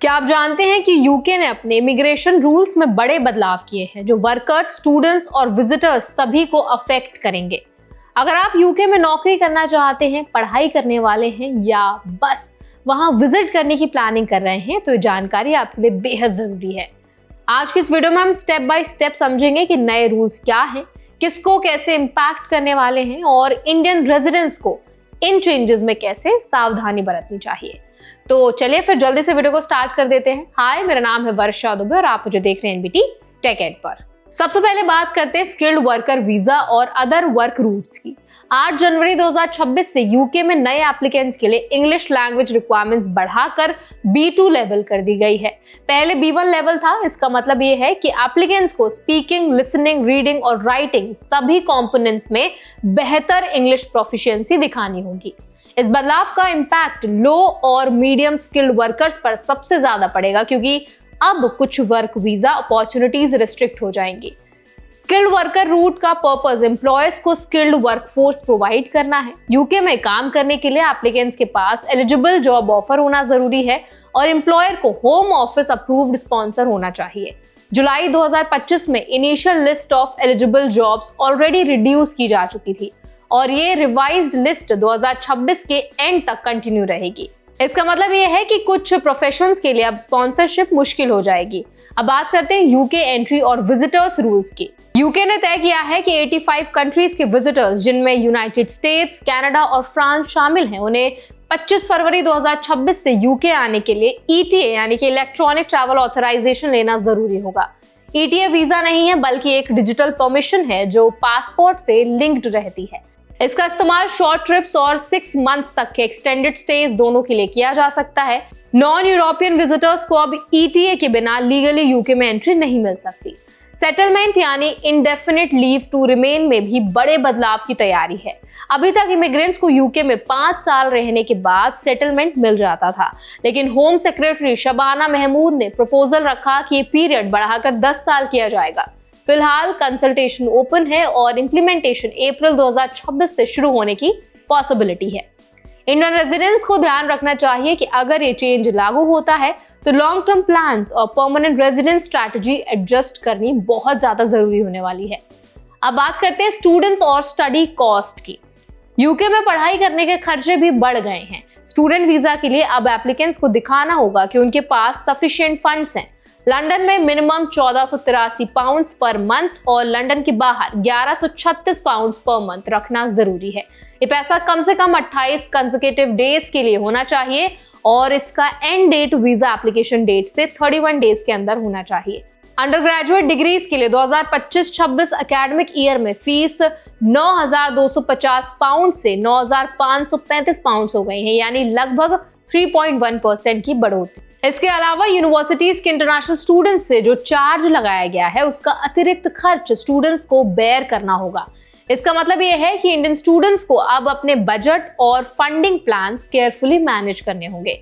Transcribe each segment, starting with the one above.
क्या आप जानते हैं कि यूके ने अपने इमिग्रेशन रूल्स में बड़े बदलाव किए हैं जो वर्कर्स, स्टूडेंट्स और विजिटर्स सभी को अफेक्ट करेंगे। अगर आप यूके में नौकरी करना चाहते हैं, पढ़ाई करने वाले हैं या बस वहां विजिट करने की प्लानिंग कर रहे हैं तो ये जानकारी आपके लिए बेहद जरूरी है। आज की इस वीडियो में हम स्टेप बाय स्टेप समझेंगे कि नए रूल्स क्या हैं, किसको कैसे इम्पैक्ट करने वाले हैं और इंडियन रेजिडेंट्स को इन चेंजेस में कैसे सावधानी बरतनी चाहिए। तो चलिए फिर जल्दी से वीडियो को स्टार्ट कर देते हैं। हाय, मेरा नाम है वर्षा दुबे और आप मुझे देख रहे हैं एनबीटी टेक एड पर। सबसे पहले बात करते हैं स्किल्ड वर्कर वीजा और अदर वर्क रूट्स की। 8 जनवरी 2026 से यूके में नए एप्लीकेंट्स के लिए इंग्लिश लैंग्वेज रिक्वायरमेंट्स बढ़ाकर B2 लेवल कर दी गई है। पहले B1 लेवल था। इसका मतलब ये है कि एप्लीकेंट्स को स्पीकिंग, लिसनिंग, रीडिंग और राइटिंग सभी कंपोनेंट्स में बेहतर इंग्लिश प्रोफिशिएंसी दिखानी होगी। इस बदलाव का इम्पैक्ट लो और मीडियम स्किल्ड वर्कर्स पर सबसे ज्यादा पड़ेगा क्योंकि अब कुछ वर्क वीजा अपॉर्चुनिटीज रिस्ट्रिक्ट हो जाएंगी। स्किल्ड वर्कर रूट का पर्पस एम्प्लॉयर्स को स्किल्ड वर्कफोर्स प्रोवाइड करना है। यूके में काम करने के लिए एप्लीकेंट्स के पास एलिजिबल जॉब ऑफर होना जरूरी है और एम्प्लॉयर को होम ऑफिस अप्रूव्ड स्पॉन्सर होना चाहिए। जुलाई 2025 में initial list of eligible jobs already reduce की जा चुकी थी और ये रिवाइज्ड लिस्ट 2026 के एंड तक कंटिन्यू रहेगी। इसका मतलब ये है कि कुछ प्रोफेशंस के लिए अब स्पॉन्सरशिप मुश्किल हो जाएगी। अब बात करते हैं यूके एंट्री और विजिटर्स रूल्स की। यूके ने तय किया है कि 85 कंट्रीज के विजिटर्स, जिनमें यूनाइटेड स्टेट्स, कनाडा और फ्रांस शामिल हैं, उन्हें 25 फरवरी 2026 से यूके आने के लिए ETA यानी कि इलेक्ट्रॉनिक ट्रैवल ऑथराइजेशन लेना जरूरी होगा। ETA वीजा नहीं है बल्कि एक डिजिटल परमिशन है जो पासपोर्ट से लिंक्ड रहती है। इसका इस्तेमाल शॉर्ट ट्रिप्स और 6 मंथ्स तक के एक्सटेंडेड स्टेज दोनों के लिए किया जा सकता है। नॉन यूरोपियन विजिटर्स को अब ETA के बिना लीगली यूके में एंट्री नहीं मिल सकती। सेटलमेंट यानी इंडेफिनिट लीव टू रिमेन में भी बड़े बदलाव की तैयारी है। अभी तक इमिग्रेंट्स को यूके में 5 साल रहने के बाद सेटलमेंट मिल जाता था, लेकिन होम सेक्रेटरी शबाना महमूद ने प्रपोजल रखा कि ये पीरियड बढ़ाकर 10 साल किया जाएगा। फिलहाल कंसल्टेशन ओपन है और इंप्लीमेंटेशन अप्रैल 2026 से शुरू होने की पॉसिबिलिटी है। इंडियन रेजिडेंट्स को ध्यान रखना चाहिए कि अगर ये चेंज लागू होता है तो लॉन्ग टर्म प्लान्स और परमानेंट रेजिडेंस स्ट्रैटेजी एडजस्ट करनी बहुत ज्यादा जरूरी होने वाली है। अब बात करते हैं स्टूडेंट्स और स्टडी कॉस्ट की। यूके में पढ़ाई करने के खर्चे भी बढ़ गए हैं। स्टूडेंट वीजा के लिए अब एप्लीकेंट्स को दिखाना होगा कि उनके पास सफिशिएंट फंड्स हैं। लंदन में मिनिमम 1483 पाउंड्स पर मंथ और लंदन के बाहर 1136 पाउंड्स पर मंथ रखना जरूरी है। ये पैसा कम से कम 28 कंसेक्यूटिव डेज के लिए होना चाहिए और इसका end date visa application date से 31 डेज के अंदर होना चाहिए। अंडर ग्रेजुएट डिग्रीज के लिए 2025-26 एकेडमिक ईयर में फीस 9,250 पाउंड से 9,535 पाउंड हो गई है, यानी लगभग 3.1% की बढ़ोतरी। इसके अलावा यूनिवर्सिटीज के इंटरनेशनल स्टूडेंट्स से जो चार्ज लगाया गया है उसका अतिरिक्त खर्च स्टूडेंट्स को बेयर करना होगा। इसका मतलब यह है कि इंडियन स्टूडेंट्स को अब अपने बजट और फंडिंग प्लान्स केयरफुली मैनेज करने होंगे।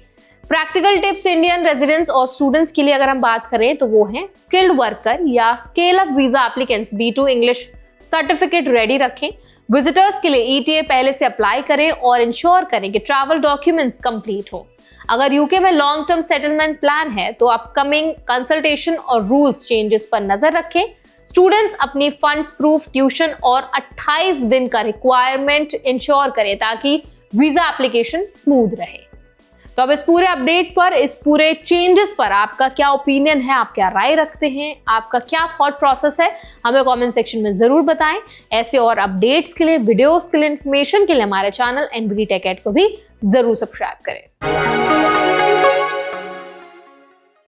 प्रैक्टिकल टिप्स इंडियन रेजिडेंट्स और स्टूडेंट्स के लिए अगर हम बात करें तो वो हैं स्किल्ड वर्कर या scale up visa applicants B2 English certificate ready रखें। विजिटर्स के लिए ETA पहले से अप्लाई करें और इंश्योर करें कि ट्रैवल डॉक्यूमेंट्स कंप्लीट हो। अगर यूके में लॉन्ग टर्म सेटलमेंट प्लान है तो अपकमिंग कंसल्टेशन और रूल्स चेंजेस पर नजर रखें। स्टूडेंट्स अपनी फंड्स प्रूफ, ट्यूशन और 28 दिन का रिक्वायरमेंट इंश्योर करें ताकि वीजा एप्लीकेशन स्मूथ रहे। तो अब इस पूरे अपडेट पर, इस पूरे चेंजेस पर आपका क्या ओपिनियन है, आप क्या राय रखते हैं, आपका क्या थॉट प्रोसेस है, हमें कमेंट सेक्शन में जरूर बताएं। ऐसे और अपडेट्स के लिए, वीडियोस के लिए, इन्फॉर्मेशन के लिए हमारे चैनल एनबीटी टेक एड को भी जरूर सब्सक्राइब करें।